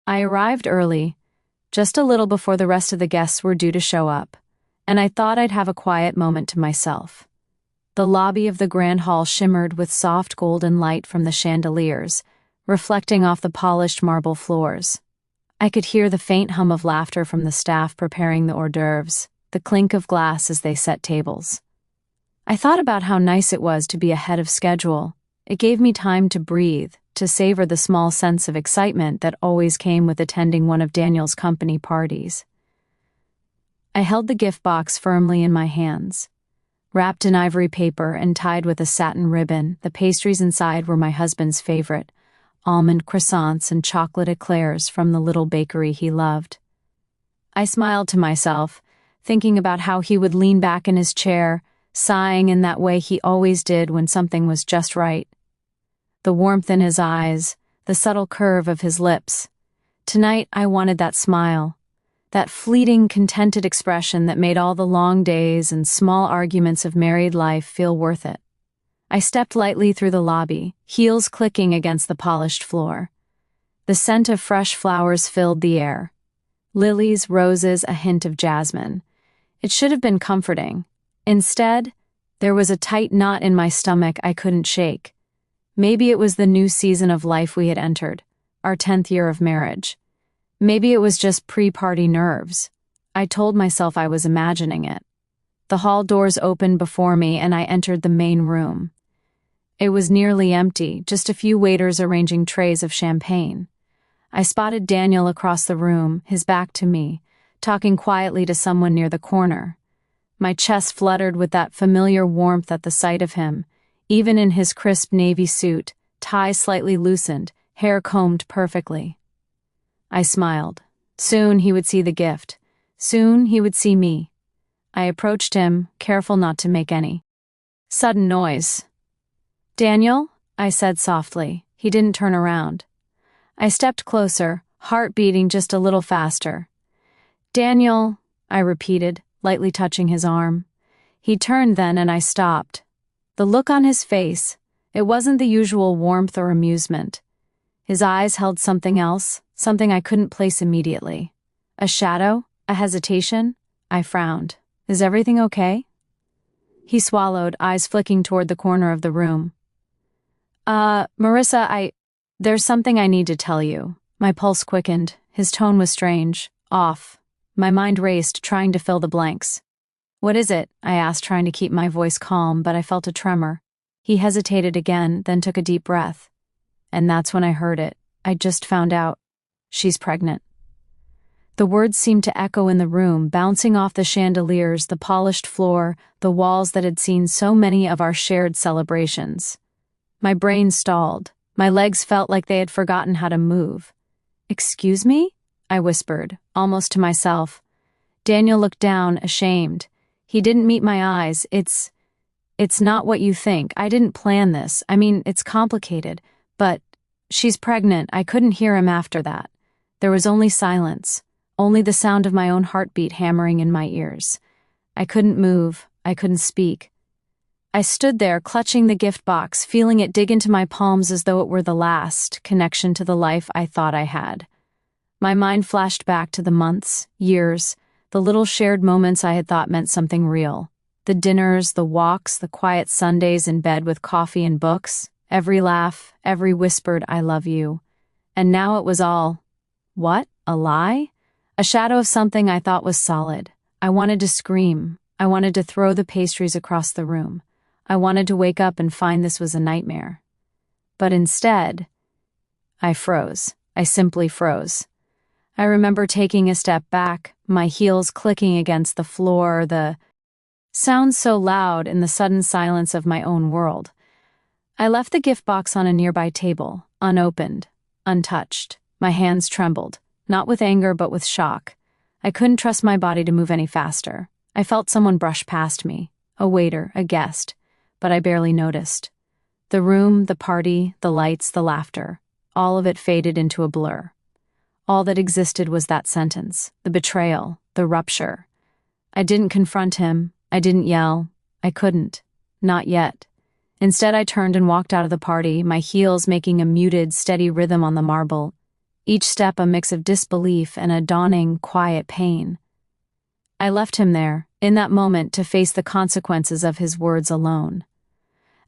I arrived early, just a little before the rest of the guests were due to show up, and I thought I'd have a quiet moment to myself. The lobby of the grand hall shimmered with soft golden light from the chandeliers, reflecting off the polished marble floors. I could hear the faint hum of laughter from the staff preparing the hors d'oeuvres, the clink of glass as they set tables. I thought about how nice it was to be ahead of schedule. It gave me time to breathe, to savor the small sense of excitement that always came with attending one of Daniel's company parties. I held the gift box firmly in my hands. Wrapped in ivory paper and tied with a satin ribbon, the pastries inside were my husband's favorite, almond croissants and chocolate eclairs from the little bakery he loved. I smiled to myself, thinking about how he would lean back in his chair, sighing in that way he always did when something was just right. The warmth in his eyes, the subtle curve of his lips. Tonight I wanted that smile, that fleeting, contented expression that made all the long days and small arguments of married life feel worth it. I stepped lightly through the lobby, heels clicking against the polished floor. The scent of fresh flowers filled the air. Lilies, roses, a hint of jasmine. It should have been comforting. Instead, there was a tight knot in my stomach I couldn't shake. Maybe it was the new season of life we had entered, our 10th year of marriage. Maybe it was just pre-party nerves. I told myself I was imagining it. The hall doors opened before me and I entered the main room. It was nearly empty, just a few waiters arranging trays of champagne. I spotted Daniel across the room, his back to me, talking quietly to someone near the corner. My chest fluttered with that familiar warmth at the sight of him, even in his crisp navy suit, tie slightly loosened, hair combed perfectly. I smiled. Soon he would see the gift. Soon he would see me. I approached him, careful not to make any sudden noise. "Daniel?" I said softly. He didn't turn around. I stepped closer, heart beating just a little faster. "Daniel," I repeated, lightly touching his arm. He turned then and I stopped. The look on his face, it wasn't the usual warmth or amusement. His eyes held something else, something I couldn't place immediately. A shadow? A hesitation? I frowned. "Is everything okay?" He swallowed, eyes flicking toward the corner of the room. Marissa, there's something I need to tell you." My pulse quickened. His tone was strange, off. My mind raced, trying to fill the blanks. "What is it?" I asked, trying to keep my voice calm, but I felt a tremor. He hesitated again, then took a deep breath. And that's when I heard it. I just found out. She's pregnant. The words seemed to echo in the room, bouncing off the chandeliers, the polished floor, the walls that had seen so many of our shared celebrations. My brain stalled. My legs felt like they had forgotten how to move. "Excuse me?" I whispered, almost to myself. Daniel looked down, ashamed. He didn't meet my eyes. It's not what you think. I didn't plan this. I mean, it's complicated. But she's pregnant." I couldn't hear him after that. There was only silence, only the sound of my own heartbeat hammering in my ears. I couldn't move. I couldn't speak. I stood there, clutching the gift box, feeling it dig into my palms as though it were the last connection to the life I thought I had. My mind flashed back to the months, years, the little shared moments I had thought meant something real. The dinners, the walks, the quiet Sundays in bed with coffee and books, every laugh, every whispered "I love you." And now it was all, what? A lie? A shadow of something I thought was solid. I wanted to scream. I wanted to throw the pastries across the room. I wanted to wake up and find this was a nightmare. But instead, I froze. I simply froze. I remember taking a step back, my heels clicking against the floor, the sound so loud in the sudden silence of my own world. I left the gift box on a nearby table, unopened, untouched. My hands trembled, not with anger but with shock. I couldn't trust my body to move any faster. I felt someone brush past me, a waiter, a guest, but I barely noticed. The room, the party, the lights, the laughter, all of it faded into a blur. All that existed was that sentence, the betrayal, the rupture. I didn't confront him. I didn't yell. I couldn't. Not yet. Instead, I turned and walked out of the party, my heels making a muted, steady rhythm on the marble. each step a mix of disbelief and a dawning, quiet pain. I left him there, in that moment, to face the consequences of his words alone.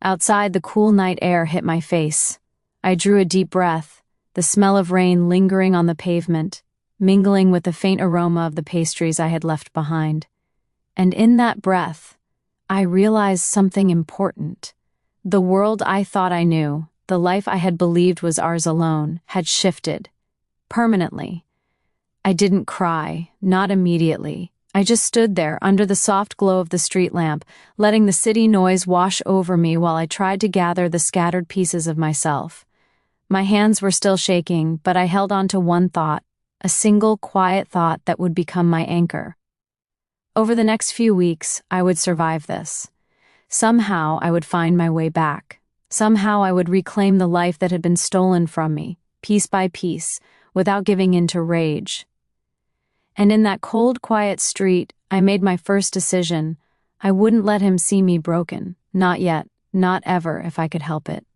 Outside, the cool night air hit my face. I drew a deep breath, the smell of rain lingering on the pavement, mingling with the faint aroma of the pastries I had left behind. And in that breath, I realized something important. The world I thought I knew, the life I had believed was ours alone, had shifted. Permanently. I didn't cry, not immediately. I just stood there, under the soft glow of the street lamp, letting the city noise wash over me while I tried to gather the scattered pieces of myself. My hands were still shaking, but I held on to one thought, a single quiet thought that would become my anchor. Over the next few weeks, I would survive this. Somehow I would find my way back. Somehow I would reclaim the life that had been stolen from me, piece by piece, without giving in to rage. And in that cold, quiet street, I made my first decision. I wouldn't let him see me broken. Not yet. Not ever, if I could help it.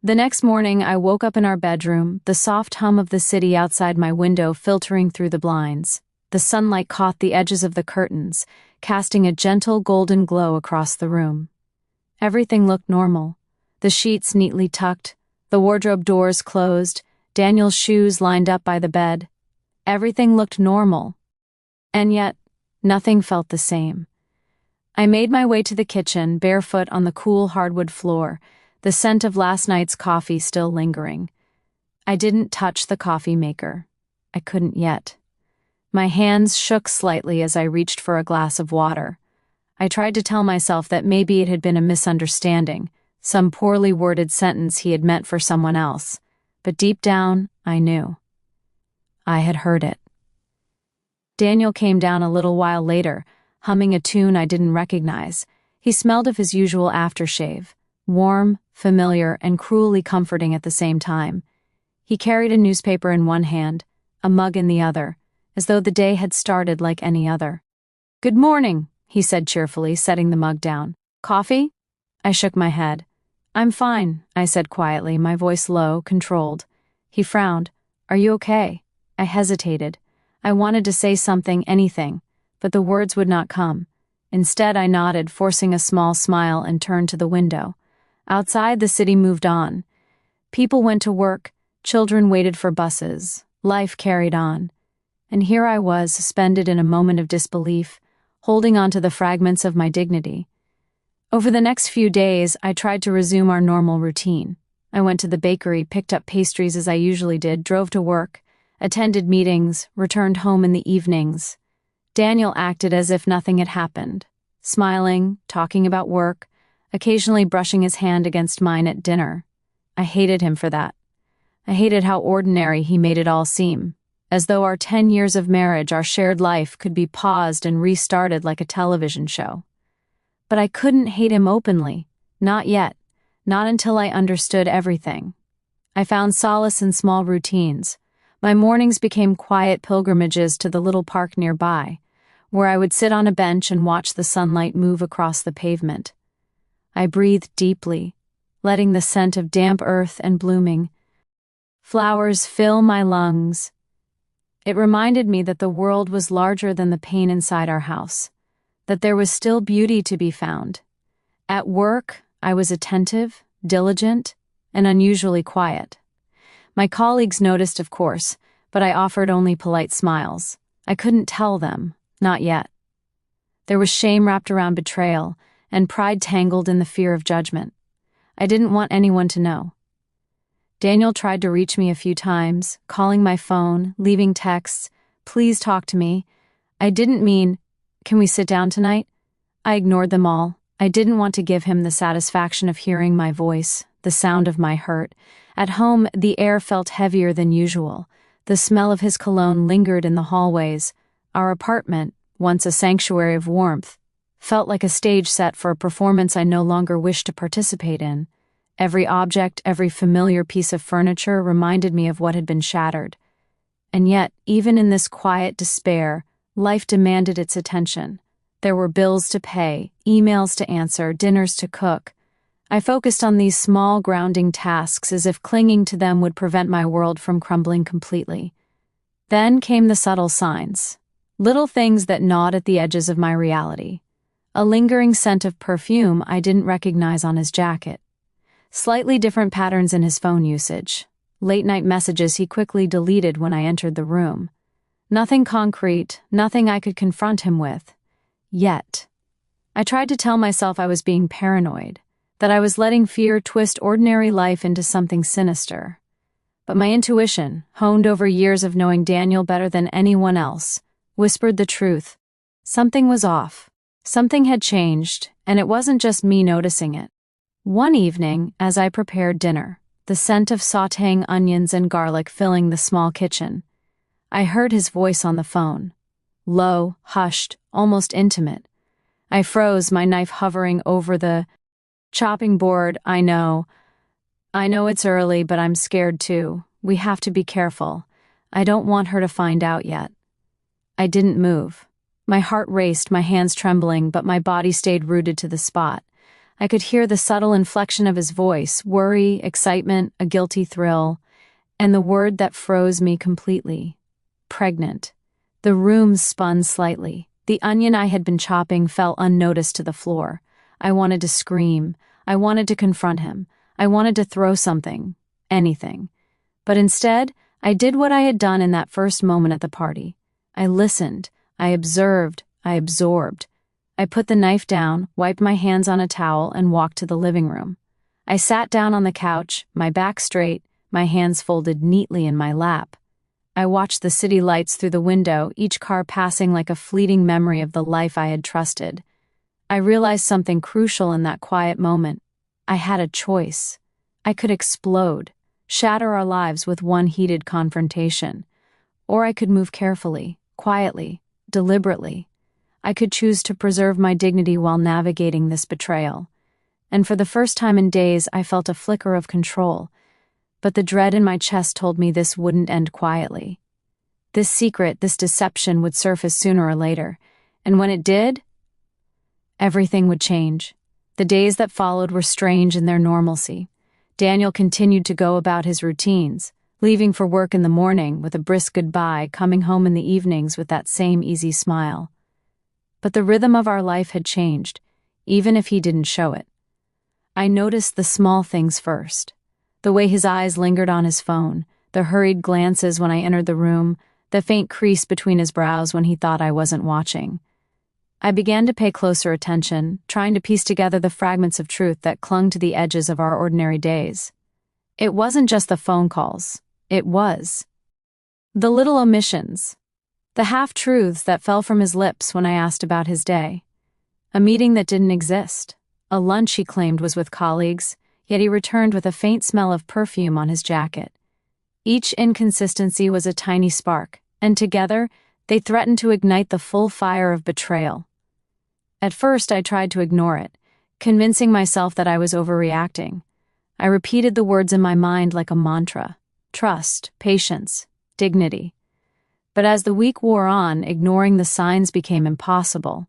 The next morning, I woke up in our bedroom, the soft hum of the city outside my window filtering through the blinds. The sunlight caught the edges of the curtains, casting a gentle golden glow across the room. Everything looked normal. The sheets neatly tucked, the wardrobe doors closed, Daniel's shoes lined up by the bed. Everything looked normal. And yet, nothing felt the same. I made my way to the kitchen, barefoot on the cool hardwood floor, the scent of last night's coffee still lingering. I didn't touch the coffee maker. I couldn't yet. My hands shook slightly as I reached for a glass of water. I tried to tell myself that maybe it had been a misunderstanding, some poorly worded sentence he had meant for someone else. But deep down, I knew. I had heard it. Daniel came down a little while later, humming a tune I didn't recognize. He smelled of his usual aftershave, warm, familiar, and cruelly comforting at the same time. He carried a newspaper in one hand, a mug in the other, as though the day had started like any other. "Good morning," he said cheerfully, setting the mug down. "Coffee?" I shook my head. "I'm fine," I said quietly, my voice low, controlled. He frowned. "Are you okay?" I hesitated. I wanted to say something, anything, but the words would not come. Instead, I nodded, forcing a small smile, and turned to the window. Outside, the city moved on. People went to work, children waited for buses, life carried on. And here I was, suspended in a moment of disbelief, holding on to the fragments of my dignity. Over the next few days, I tried to resume our normal routine. I went to the bakery, picked up pastries as I usually did, drove to work, attended meetings, returned home in the evenings. Daniel acted as if nothing had happened, smiling, talking about work, occasionally brushing his hand against mine at dinner. I hated him for that. I hated how ordinary he made it all seem, as though our 10 years of marriage, our shared life, could be paused and restarted like a television show. But I couldn't hate him openly, not yet, not until I understood everything. I found solace in small routines. My mornings became quiet pilgrimages to the little park nearby, where I would sit on a bench and watch the sunlight move across the pavement. I breathed deeply, letting the scent of damp earth and blooming flowers fill my lungs. It reminded me that the world was larger than the pain inside our house, that there was still beauty to be found. At work, I was attentive, diligent, and unusually quiet. My colleagues noticed, of course, but I offered only polite smiles. I couldn't tell them, not yet. There was shame wrapped around betrayal, and pride tangled in the fear of judgment. I didn't want anyone to know. Daniel tried to reach me a few times, calling my phone, leaving texts, "Please talk to me." I didn't mean, "Can we sit down tonight?" I ignored them all. I didn't want to give him the satisfaction of hearing my voice, the sound of my hurt. At home, the air felt heavier than usual. The smell of his cologne lingered in the hallways. Our apartment, once a sanctuary of warmth, felt like a stage set for a performance I no longer wished to participate in. Every object, every familiar piece of furniture reminded me of what had been shattered. And yet, even in this quiet despair, life demanded its attention. There were bills to pay, emails to answer, dinners to cook. I focused on these small, grounding tasks as if clinging to them would prevent my world from crumbling completely. Then came the subtle signs. Little things that gnawed at the edges of my reality. A lingering scent of perfume I didn't recognize on his jacket. Slightly different patterns in his phone usage. Late-night messages he quickly deleted when I entered the room. Nothing concrete, nothing I could confront him with. Yet. I tried to tell myself I was being paranoid, that I was letting fear twist ordinary life into something sinister. But my intuition, honed over years of knowing Daniel better than anyone else, whispered the truth. Something was off. Something had changed, and it wasn't just me noticing it. One evening, as I prepared dinner, the scent of sautéing onions and garlic filling the small kitchen, I heard his voice on the phone. Low, hushed, almost intimate. I froze, my knife hovering over the chopping board. I know it's early, but I'm scared too. We have to be careful. I don't want her to find out yet. I didn't move. My heart raced, my hands trembling, but my body stayed rooted to the spot. I could hear the subtle inflection of his voice, worry, excitement, a guilty thrill, and the word that froze me completely. Pregnant. The room spun slightly. The onion I had been chopping fell unnoticed to the floor. I wanted to scream. I wanted to confront him. I wanted to throw something. Anything. But instead, I did what I had done in that first moment at the party. I listened. I observed. I absorbed. I put the knife down, wiped my hands on a towel, and walked to the living room. I sat down on the couch, my back straight, my hands folded neatly in my lap. I watched the city lights through the window, each car passing like a fleeting memory of the life I had trusted. I realized something crucial in that quiet moment. I had a choice. I could explode, shatter our lives with one heated confrontation. Or I could move carefully, quietly, deliberately. I could choose to preserve my dignity while navigating this betrayal. And for the first time in days, I felt a flicker of control. But the dread in my chest told me this wouldn't end quietly. This secret, this deception would surface sooner or later. And when it did, everything would change. The days that followed were strange in their normalcy. Daniel continued to go about his routines, leaving for work in the morning with a brisk goodbye, coming home in the evenings with that same easy smile. But the rhythm of our life had changed, even if he didn't show it. I noticed the small things first. The way his eyes lingered on his phone, the hurried glances when I entered the room, the faint crease between his brows when he thought I wasn't watching. I began to pay closer attention, trying to piece together the fragments of truth that clung to the edges of our ordinary days. It wasn't just the phone calls. It was the little omissions, the half-truths that fell from his lips when I asked about his day. A meeting that didn't exist. A lunch he claimed was with colleagues, yet he returned with a faint smell of perfume on his jacket. Each inconsistency was a tiny spark, and together, they threatened to ignite the full fire of betrayal. At first, I tried to ignore it, convincing myself that I was overreacting. I repeated the words in my mind like a mantra: trust, patience, dignity. But as the week wore on, ignoring the signs became impossible.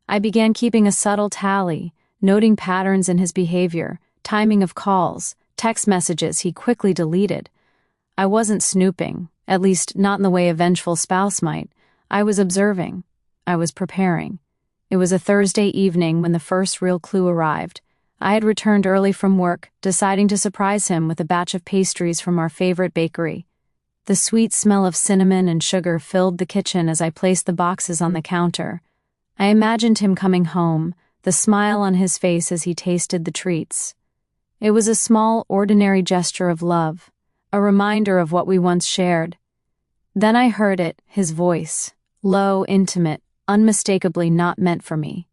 I began keeping a subtle tally, noting patterns in his behavior, timing of calls, text messages he quickly deleted. I wasn't snooping, at least not in the way a vengeful spouse might. I was observing. I was preparing. It was a Thursday evening when the first real clue arrived. I had returned early from work, deciding to surprise him with a batch of pastries from our favorite bakery. The sweet smell of cinnamon and sugar filled the kitchen as I placed the boxes on the counter. I imagined him coming home, the smile on his face as he tasted the treats. It was a small, ordinary gesture of love, a reminder of what we once shared. Then I heard it, his voice, low, intimate, unmistakably not meant for me.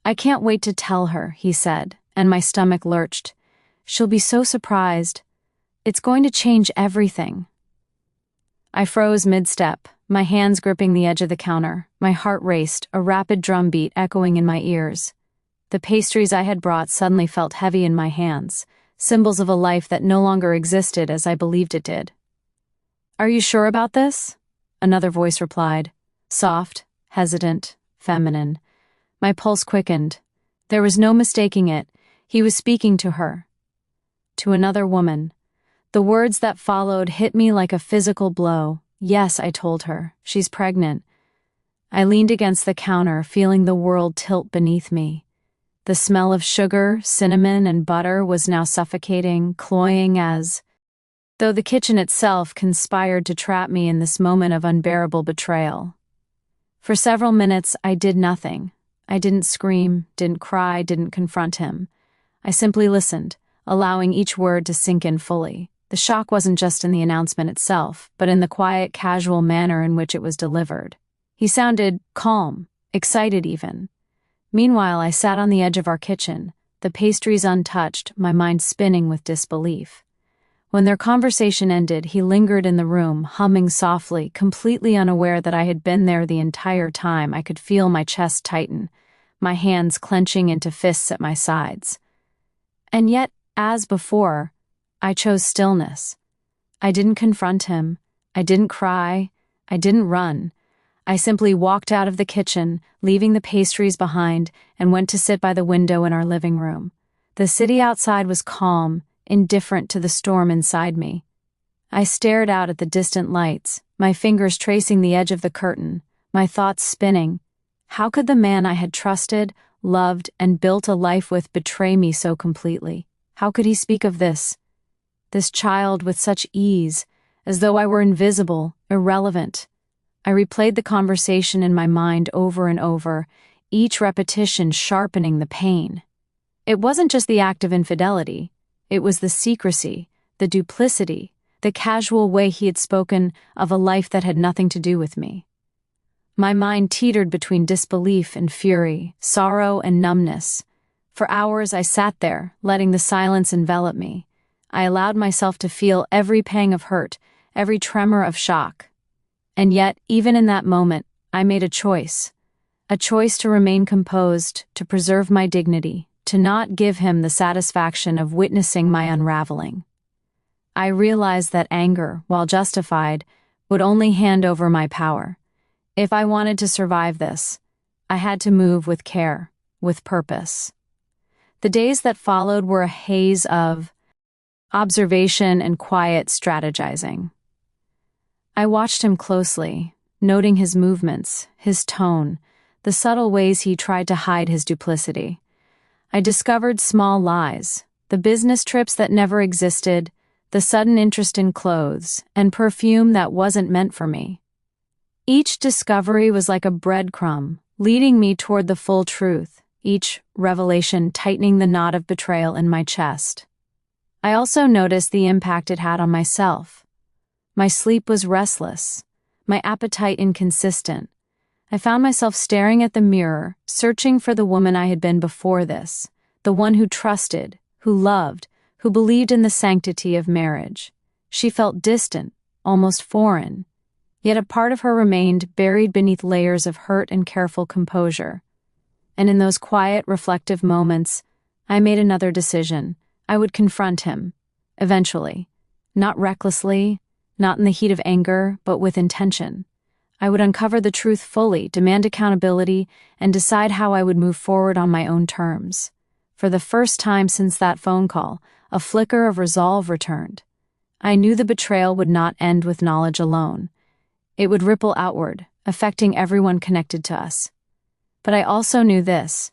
"I can't wait to tell her," he said, and my stomach lurched. "She'll be so surprised. It's going to change everything." I froze mid-step, my hands gripping the edge of the counter. My heart raced, a rapid drumbeat echoing in my ears. The pastries I had brought suddenly felt heavy in my hands, symbols of a life that no longer existed as I believed it did. "Are you sure about this?" Another voice replied, soft, hesitant, feminine. My pulse quickened. There was no mistaking it. He was speaking to her. To another woman. The words that followed hit me like a physical blow. Yes, I told her. She's pregnant. I leaned against the counter, feeling the world tilt beneath me. The smell of sugar, cinnamon, and butter was now suffocating, cloying though the kitchen itself conspired to trap me in this moment of unbearable betrayal. For several minutes, I did nothing. I didn't scream, didn't cry, didn't confront him. I simply listened, allowing each word to sink in fully. The shock wasn't just in the announcement itself, but in the quiet, casual manner in which it was delivered. He sounded calm, excited even. Meanwhile, I sat on the edge of our kitchen, the pastries untouched, my mind spinning with disbelief. When their conversation ended, he lingered in the room, humming softly, completely unaware that I had been there the entire time. I could feel my chest tighten, my hands clenching into fists at my sides. And yet, as before, I chose stillness. I didn't confront him. I didn't cry. I didn't run. I simply walked out of the kitchen, leaving the pastries behind, and went to sit by the window in our living room. The city outside was calm, indifferent to the storm inside me. I stared out at the distant lights, my fingers tracing the edge of the curtain, my thoughts spinning. How could the man I had trusted, loved, and built a life with betray me so completely? How could he speak of this child with such ease, as though I were invisible, irrelevant? I replayed the conversation in my mind over and over, each repetition sharpening the pain. It wasn't just the act of infidelity. It was the secrecy, the duplicity, the casual way he had spoken of a life that had nothing to do with me. My mind teetered between disbelief and fury, sorrow and numbness. For hours I sat there, letting the silence envelop me. I allowed myself to feel every pang of hurt, every tremor of shock. And yet, even in that moment, I made a choice to remain composed, to preserve my dignity, to not give him the satisfaction of witnessing my unraveling. I realized that anger, while justified, would only hand over my power. If I wanted to survive this, I had to move with care, with purpose. The days that followed were a haze of observation and quiet strategizing. I watched him closely, noting his movements, his tone, the subtle ways he tried to hide his duplicity. I discovered small lies, the business trips that never existed, the sudden interest in clothes, and perfume that wasn't meant for me. Each discovery was like a breadcrumb, leading me toward the full truth, each revelation tightening the knot of betrayal in my chest. I also noticed the impact it had on myself. My sleep was restless, my appetite inconsistent. I found myself staring at the mirror, searching for the woman I had been before this, the one who trusted, who loved, who believed in the sanctity of marriage. She felt distant, almost foreign, yet a part of her remained buried beneath layers of hurt and careful composure. And in those quiet, reflective moments, I made another decision. I would confront him, eventually, not recklessly, not in the heat of anger, but with intention. I would uncover the truth fully, demand accountability, and decide how I would move forward on my own terms. For the first time since that phone call, a flicker of resolve returned. I knew the betrayal would not end with knowledge alone. It would ripple outward, affecting everyone connected to us. But I also knew this: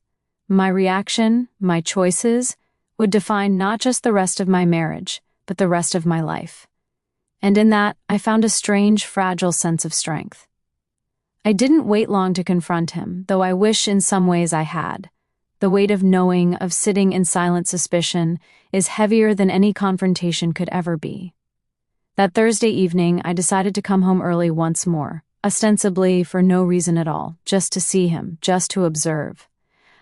my reaction, my choices, would define not just the rest of my marriage, but the rest of my life. And in that, I found a strange, fragile sense of strength. I didn't wait long to confront him, though I wish in some ways I had. The weight of knowing, of sitting in silent suspicion, is heavier than any confrontation could ever be. That Thursday evening, I decided to come home early once more, ostensibly for no reason at all, just to see him, just to observe.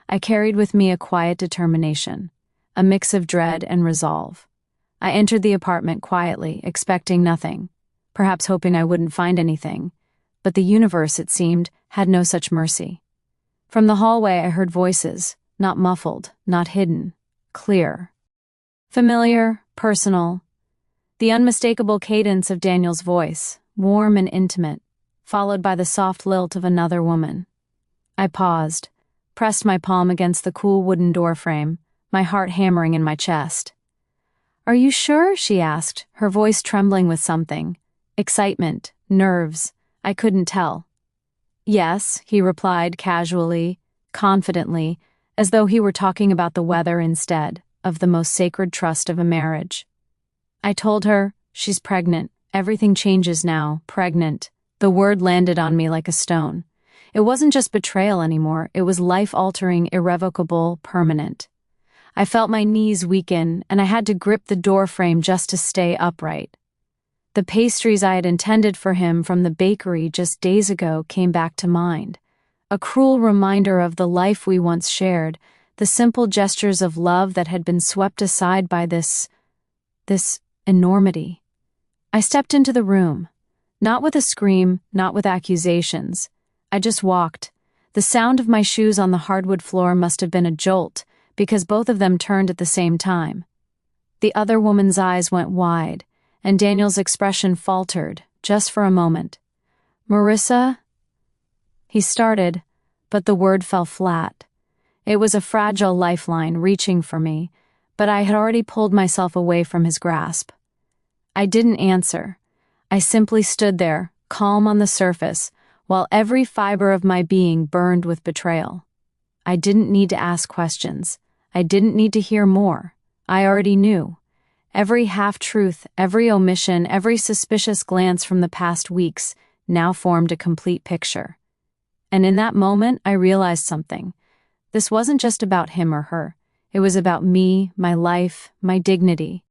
I carried with me a quiet determination, a mix of dread and resolve. I entered the apartment quietly, expecting nothing, perhaps hoping I wouldn't find anything, but the universe, it seemed, had no such mercy. From the hallway I heard voices, not muffled, not hidden, clear. Familiar, personal. The unmistakable cadence of Daniel's voice, warm and intimate, followed by the soft lilt of another woman. I paused, pressed my palm against the cool wooden doorframe, my heart hammering in my chest. "Are you sure?" she asked, her voice trembling with something. Excitement, nerves, I couldn't tell. "Yes," he replied casually, confidently, as though he were talking about the weather instead of the most sacred trust of a marriage. I told her, "She's pregnant. Everything changes now. Pregnant." The word landed on me like a stone. It wasn't just betrayal anymore, it was life-altering, irrevocable, permanent. I felt my knees weaken, and I had to grip the doorframe just to stay upright. The pastries I had intended for him from the bakery just days ago came back to mind. A cruel reminder of the life we once shared, the simple gestures of love that had been swept aside by this enormity. I stepped into the room. Not with a scream, not with accusations. I just walked. The sound of my shoes on the hardwood floor must have been a jolt, because both of them turned at the same time. The other woman's eyes went wide, and Daniel's expression faltered, just for a moment. "Marissa?" He started, but the word fell flat. It was a fragile lifeline reaching for me, but I had already pulled myself away from his grasp. I didn't answer. I simply stood there, calm on the surface, while every fiber of my being burned with betrayal. I didn't need to ask questions. I didn't need to hear more. I already knew. Every half-truth, every omission, every suspicious glance from the past weeks now formed a complete picture. And in that moment, I realized something. This wasn't just about him or her. It was about me, my life, my dignity.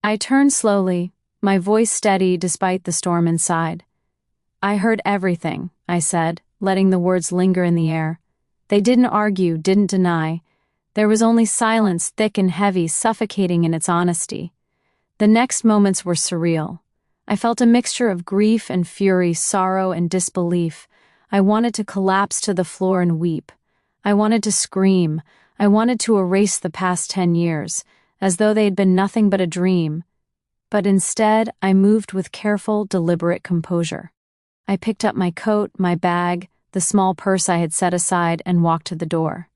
I turned slowly, my voice steady despite the storm inside. "I heard everything," I said, letting the words linger in the air. They didn't argue, didn't deny. There was only silence, thick and heavy, suffocating in its honesty. The next moments were surreal. I felt a mixture of grief and fury, sorrow and disbelief. I wanted to collapse to the floor and weep. I wanted to scream. I wanted to erase the past 10 years, as though they had been nothing but a dream. But instead, I moved with careful, deliberate composure. I picked up my coat, my bag, the small purse I had set aside, and walked to the door.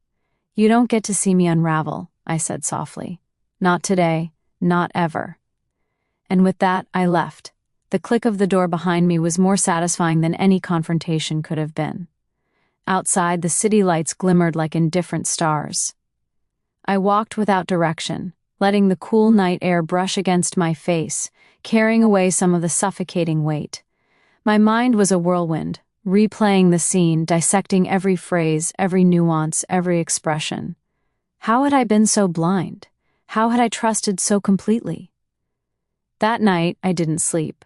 "You don't get to see me unravel," I said softly. "Not today, not ever." And with that, I left. The click of the door behind me was more satisfying than any confrontation could have been. Outside, the city lights glimmered like indifferent stars. I walked without direction, letting the cool night air brush against my face, carrying away some of the suffocating weight. My mind was a whirlwind, replaying the scene, dissecting every phrase, every nuance, every expression. How had I been so blind? How had I trusted so completely? That night, I didn't sleep.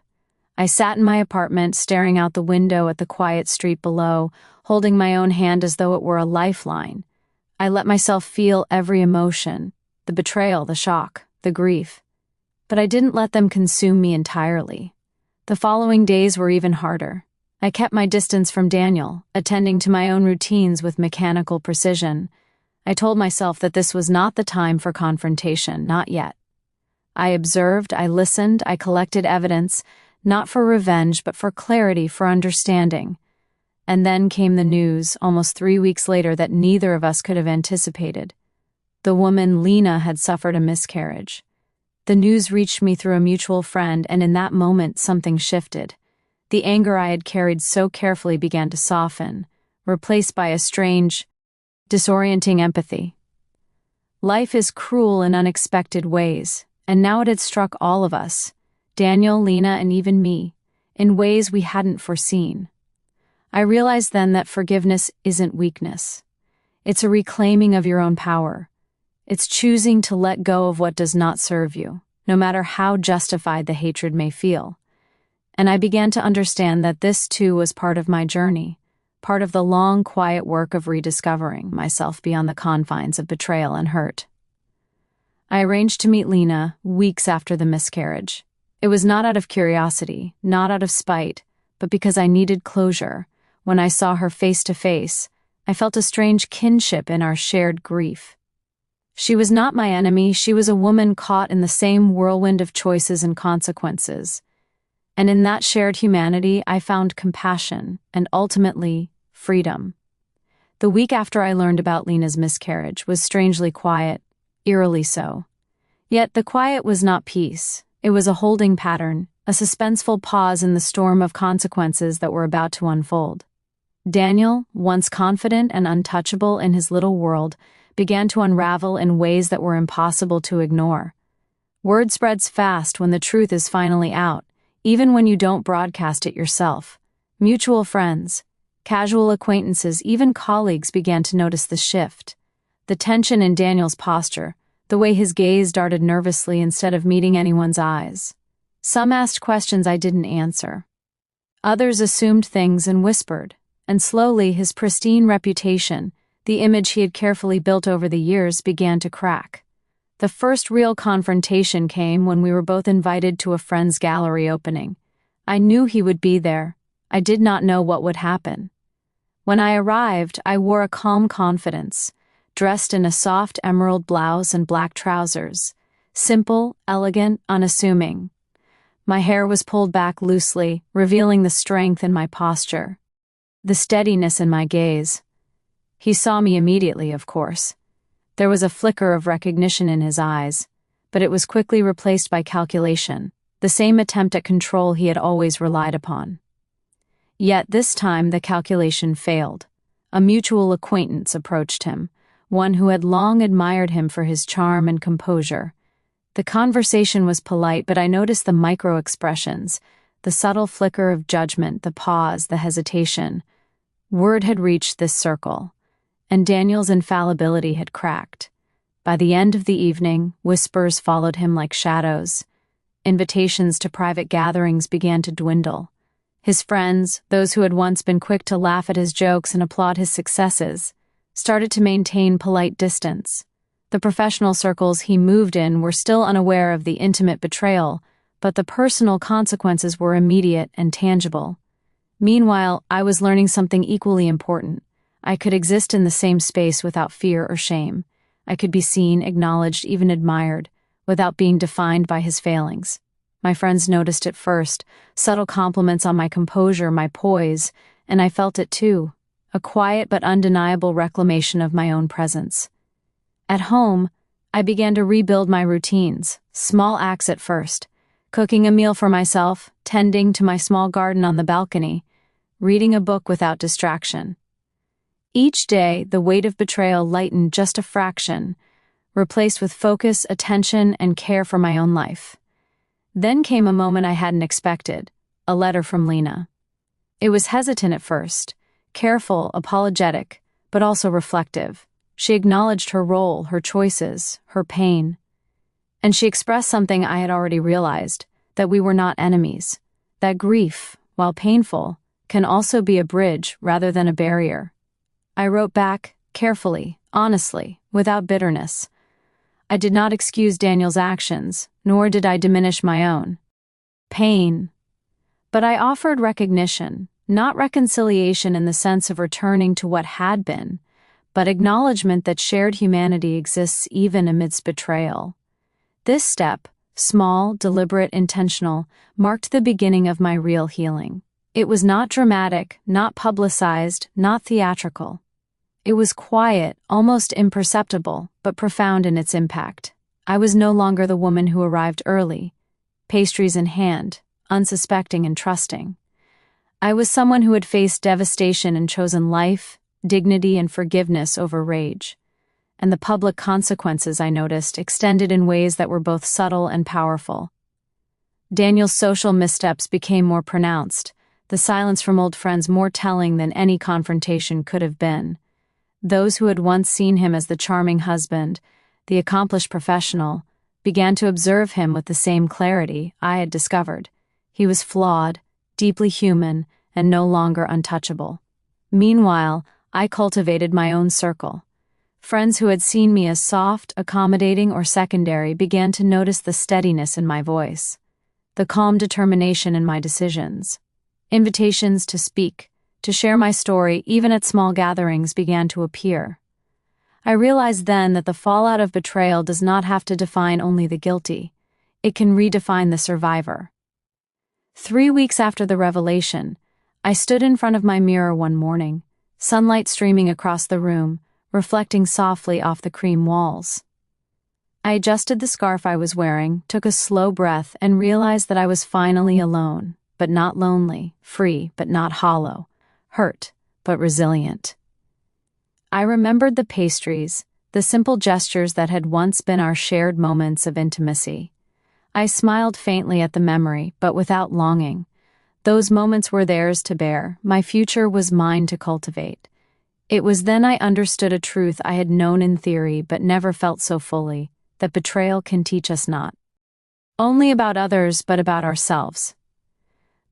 I sat in my apartment, staring out the window at the quiet street below, holding my own hand as though it were a lifeline. I let myself feel every emotion, the betrayal, the shock, the grief. But I didn't let them consume me entirely. The following days were even harder. I kept my distance from Daniel, attending to my own routines with mechanical precision. I told myself that this was not the time for confrontation, not yet. I observed, I listened, I collected evidence, not for revenge, but for clarity, for understanding. And then came the news, almost 3 weeks later, that neither of us could have anticipated. The woman, Lena, had suffered a miscarriage. The news reached me through a mutual friend, and in that moment, something shifted. The anger I had carried so carefully began to soften, replaced by a strange, disorienting empathy. Life is cruel in unexpected ways, and now it had struck all of us, Daniel, Lena, and even me, in ways we hadn't foreseen. I realized then that forgiveness isn't weakness. It's a reclaiming of your own power. It's choosing to let go of what does not serve you, no matter how justified the hatred may feel. And I began to understand that this too was part of my journey, part of the long, quiet work of rediscovering myself beyond the confines of betrayal and hurt. I arranged to meet Lena weeks after the miscarriage. It was not out of curiosity, not out of spite, but because I needed closure. When I saw her face to face, I felt a strange kinship in our shared grief. She was not my enemy, she was a woman caught in the same whirlwind of choices and consequences. And in that shared humanity, I found compassion and ultimately, freedom. The week after I learned about Lena's miscarriage was strangely quiet. eerily so. Yet the quiet was not peace. It was a holding pattern, a suspenseful pause in the storm of consequences that were about to unfold. Daniel, once confident and untouchable in his little world, began to unravel in ways that were impossible to ignore. Word spreads fast when the truth is finally out, even when you don't broadcast it yourself. Mutual friends, casual acquaintances, even colleagues began to notice the shift. The tension in Daniel's posture, the way his gaze darted nervously instead of meeting anyone's eyes. Some asked questions I didn't answer. Others assumed things and whispered, and slowly his pristine reputation, the image he had carefully built over the years, began to crack. The first real confrontation came when we were both invited to a friend's gallery opening. I knew he would be there. I did not know what would happen. When I arrived, I wore a calm confidence, dressed in a soft emerald blouse and black trousers. Simple, elegant, unassuming. My hair was pulled back loosely, revealing the strength in my posture, the steadiness in my gaze. He saw me immediately, of course. There was a flicker of recognition in his eyes, but it was quickly replaced by calculation, the same attempt at control he had always relied upon. Yet this time the calculation failed. A mutual acquaintance approached him, one who had long admired him for his charm and composure. The conversation was polite, but I noticed the micro-expressions, the subtle flicker of judgment, the pause, the hesitation. Word had reached this circle, and Daniel's infallibility had cracked. By the end of the evening, whispers followed him like shadows. Invitations to private gatherings began to dwindle. His friends, those who had once been quick to laugh at his jokes and applaud his successes, started to maintain polite distance. The professional circles he moved in were still unaware of the intimate betrayal, but the personal consequences were immediate and tangible. Meanwhile, I was learning something equally important. I could exist in the same space without fear or shame. I could be seen, acknowledged, even admired, without being defined by his failings. My friends noticed it first, subtle compliments on my composure, my poise, and I felt it too, a quiet but undeniable reclamation of my own presence. At home, I began to rebuild my routines, small acts at first, cooking a meal for myself, tending to my small garden on the balcony, reading a book without distraction. Each day, the weight of betrayal lightened just a fraction, replaced with focus, attention, and care for my own life. Then came a moment I hadn't expected, a letter from Lena. It was hesitant at first, careful, apologetic, but also reflective. She acknowledged her role, her choices, her pain. And she expressed something I had already realized, that we were not enemies, that grief, while painful, can also be a bridge rather than a barrier. I wrote back, carefully, honestly, without bitterness. I did not excuse Daniel's actions, nor did I diminish my own pain. But I offered recognition, not reconciliation in the sense of returning to what had been, but acknowledgement that shared humanity exists even amidst betrayal. This step, small, deliberate, intentional, marked the beginning of my real healing. It was not dramatic, not publicized, not theatrical. It was quiet, almost imperceptible, but profound in its impact. I was no longer the woman who arrived early, pastries in hand, unsuspecting and trusting. I was someone who had faced devastation and chosen life, dignity, and forgiveness over rage. And the public consequences, I noticed, extended in ways that were both subtle and powerful. Daniel's social missteps became more pronounced, the silence from old friends more telling than any confrontation could have been. Those who had once seen him as the charming husband, the accomplished professional, began to observe him with the same clarity I had discovered. He was flawed, deeply human, and no longer untouchable. Meanwhile, I cultivated my own circle. Friends who had seen me as soft, accommodating, or secondary began to notice the steadiness in my voice, the calm determination in my decisions. Invitations to speak, to share my story, even at small gatherings, began to appear. I realized then that the fallout of betrayal does not have to define only the guilty. It can redefine the survivor. 3 weeks after the revelation, I stood in front of my mirror one morning, sunlight streaming across the room, reflecting softly off the cream walls. I adjusted the scarf I was wearing, took a slow breath, and realized that I was finally alone, but not lonely, free, but not hollow, hurt, but resilient. I remembered the pastries, the simple gestures that had once been our shared moments of intimacy. I smiled faintly at the memory, but without longing. Those moments were theirs to bear, my future was mine to cultivate. It was then I understood a truth I had known in theory but never felt so fully, that betrayal can teach us not only about others but about ourselves.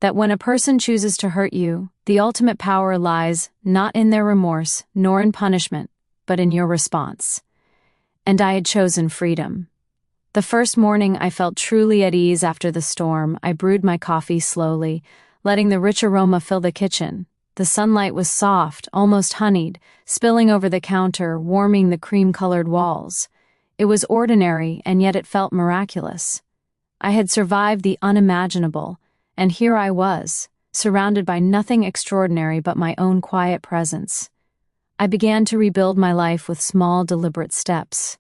That when a person chooses to hurt you, the ultimate power lies not in their remorse nor in punishment, but in your response. And I had chosen freedom. The first morning I felt truly at ease after the storm. I brewed my coffee slowly, letting the rich aroma fill the kitchen. The sunlight was soft, almost honeyed, spilling over the counter, warming the cream-colored walls. It was ordinary, and yet it felt miraculous. I had survived the unimaginable, and here I was, surrounded by nothing extraordinary but my own quiet presence. I began to rebuild my life with small, deliberate steps.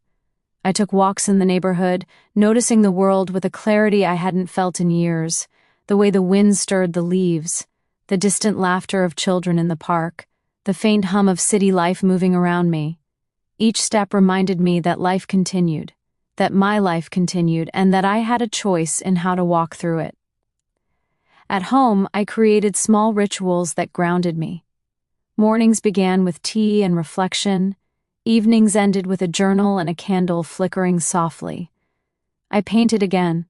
I took walks in the neighborhood, noticing the world with a clarity I hadn't felt in years, the way the wind stirred the leaves, the distant laughter of children in the park, the faint hum of city life moving around me. Each step reminded me that life continued, that my life continued, and that I had a choice in how to walk through it. At home, I created small rituals that grounded me. Mornings began with tea and reflection. Evenings ended with a journal and a candle flickering softly. I painted again,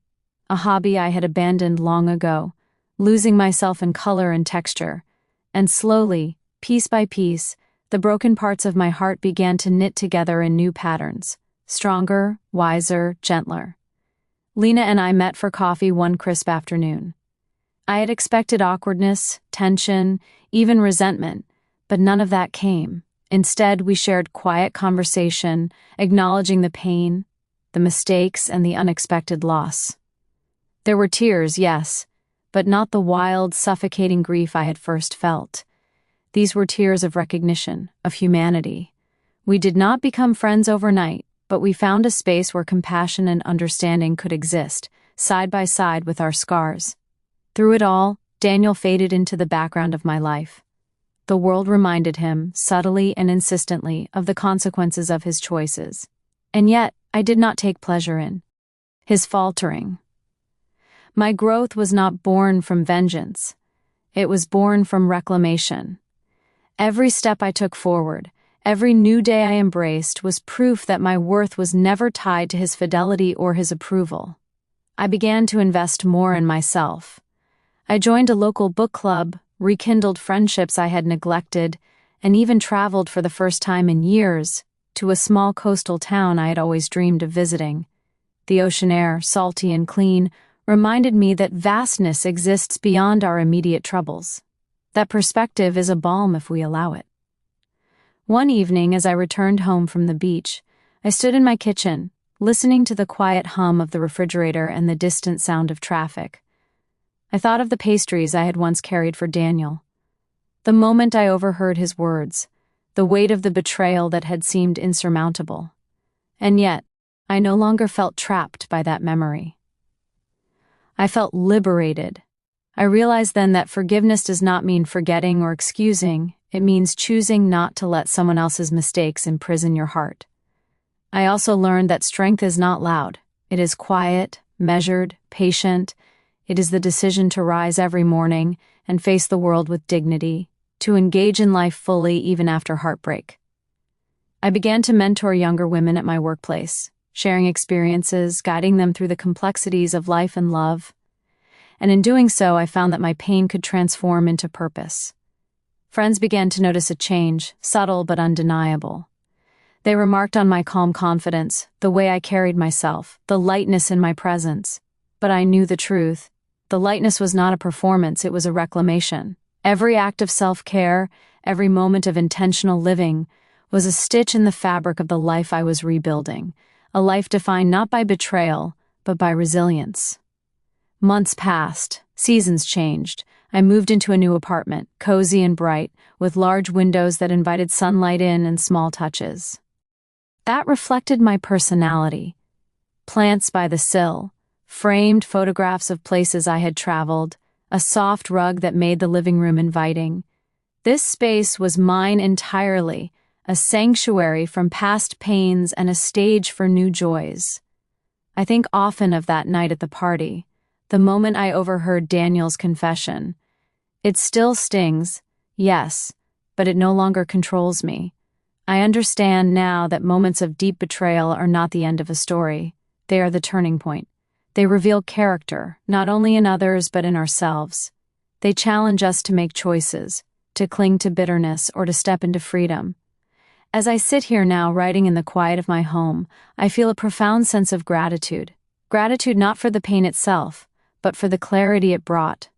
a hobby I had abandoned long ago, losing myself in color and texture. And slowly, piece by piece, the broken parts of my heart began to knit together in new patterns, stronger, wiser, gentler. Lena and I met for coffee one crisp afternoon. I had expected awkwardness, tension, even resentment, but none of that came. Instead, we shared quiet conversation, acknowledging the pain, the mistakes, and the unexpected loss. There were tears, yes, but not the wild, suffocating grief I had first felt. These were tears of recognition, of humanity. We did not become friends overnight, but we found a space where compassion and understanding could exist, side by side with our scars. Through it all, Daniel faded into the background of my life. The world reminded him, subtly and insistently, of the consequences of his choices. And yet, I did not take pleasure in his faltering. My growth was not born from vengeance. It was born from reclamation. Every step I took forward, every new day I embraced, was proof that my worth was never tied to his fidelity or his approval. I began to invest more in myself. I joined a local book club, rekindled friendships I had neglected, and even traveled for the first time in years to a small coastal town I had always dreamed of visiting. The ocean air, salty and clean, reminded me that vastness exists beyond our immediate troubles. That perspective is a balm if we allow it. One evening, as I returned home from the beach, I stood in my kitchen, listening to the quiet hum of the refrigerator and the distant sound of traffic. I thought of the pastries I had once carried for Daniel. The moment I overheard his words, the weight of the betrayal that had seemed insurmountable. And yet, I no longer felt trapped by that memory. I felt liberated. I realized then that forgiveness does not mean forgetting or excusing, it means choosing not to let someone else's mistakes imprison your heart. I also learned that strength is not loud. It is quiet, measured, patient. It is the decision to rise every morning and face the world with dignity, to engage in life fully even after heartbreak. I began to mentor younger women at my workplace, sharing experiences, guiding them through the complexities of life and love. And in doing so, I found that my pain could transform into purpose. Friends began to notice a change, subtle but undeniable. They remarked on my calm confidence, the way I carried myself, the lightness in my presence. But I knew the truth. The lightness was not a performance, it was a reclamation. Every act of self-care, every moment of intentional living, was a stitch in the fabric of the life I was rebuilding, a life defined not by betrayal, but by resilience. Months passed, seasons changed. I moved into a new apartment, cozy and bright, with large windows that invited sunlight in and small touches. That reflected my personality. plants by the sill, framed photographs of places I had traveled, a soft rug that made the living room inviting. This space was mine entirely, a sanctuary from past pains and a stage for new joys. I think often of that night at the party, the moment I overheard Daniel's confession. It still stings, yes, but it no longer controls me. I understand now that moments of deep betrayal are not the end of a story. They are the turning point. They reveal character, not only in others but in ourselves. They challenge us to make choices, to cling to bitterness, or to step into freedom. As I sit here now writing in the quiet of my home, I feel a profound sense of gratitude. Gratitude not for the pain itself, but for the clarity it brought.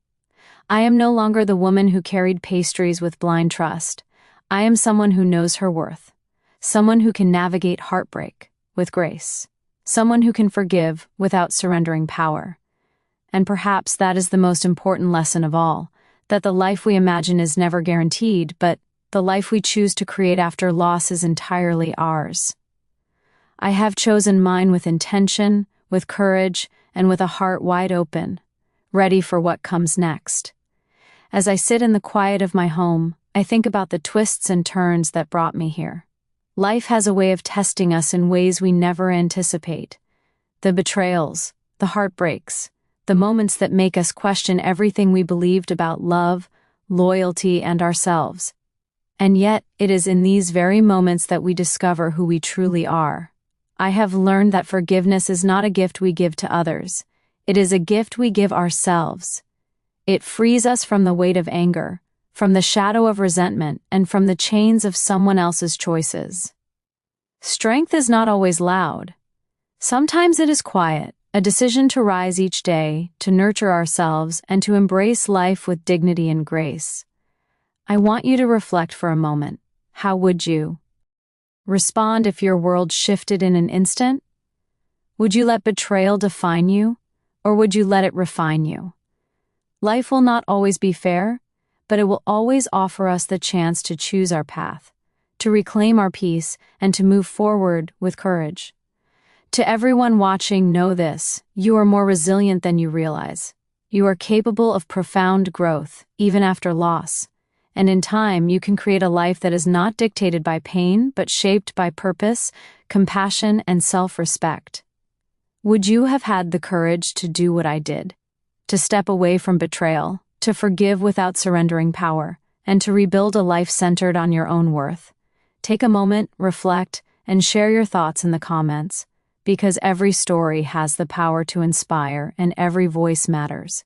I am no longer the woman who carried pastries with blind trust. I am someone who knows her worth. Someone who can navigate heartbreak with grace. Someone who can forgive without surrendering power. And perhaps that is the most important lesson of all, that the life we imagine is never guaranteed, but the life we choose to create after loss is entirely ours. I have chosen mine with intention, with courage, and with a heart wide open, ready for what comes next. As I sit in the quiet of my home, I think about the twists and turns that brought me here. Life has a way of testing us in ways we never anticipate. The betrayals, the heartbreaks, the moments that make us question everything we believed about love, loyalty, and ourselves. And yet, it is in these very moments that we discover who we truly are. I have learned that forgiveness is not a gift we give to others. It is a gift we give ourselves. It frees us from the weight of anger, from the shadow of resentment, and from the chains of someone else's choices. Strength is not always loud. Sometimes it is quiet, a decision to rise each day, to nurture ourselves, and to embrace life with dignity and grace. I want you to reflect for a moment. How would you respond if your world shifted in an instant? Would you let betrayal define you, or would you let it refine you? Life will not always be fair, but it will always offer us the chance to choose our path, to reclaim our peace, and to move forward with courage. To everyone watching, know this: you are more resilient than you realize. You are capable of profound growth, even after loss. And in time, you can create a life that is not dictated by pain, but shaped by purpose, compassion, and self-respect. Would you have had the courage to do what I did? To step away from betrayal, to forgive without surrendering power, and to rebuild a life centered on your own worth? Take a moment, reflect, and share your thoughts in the comments, because every story has the power to inspire and every voice matters.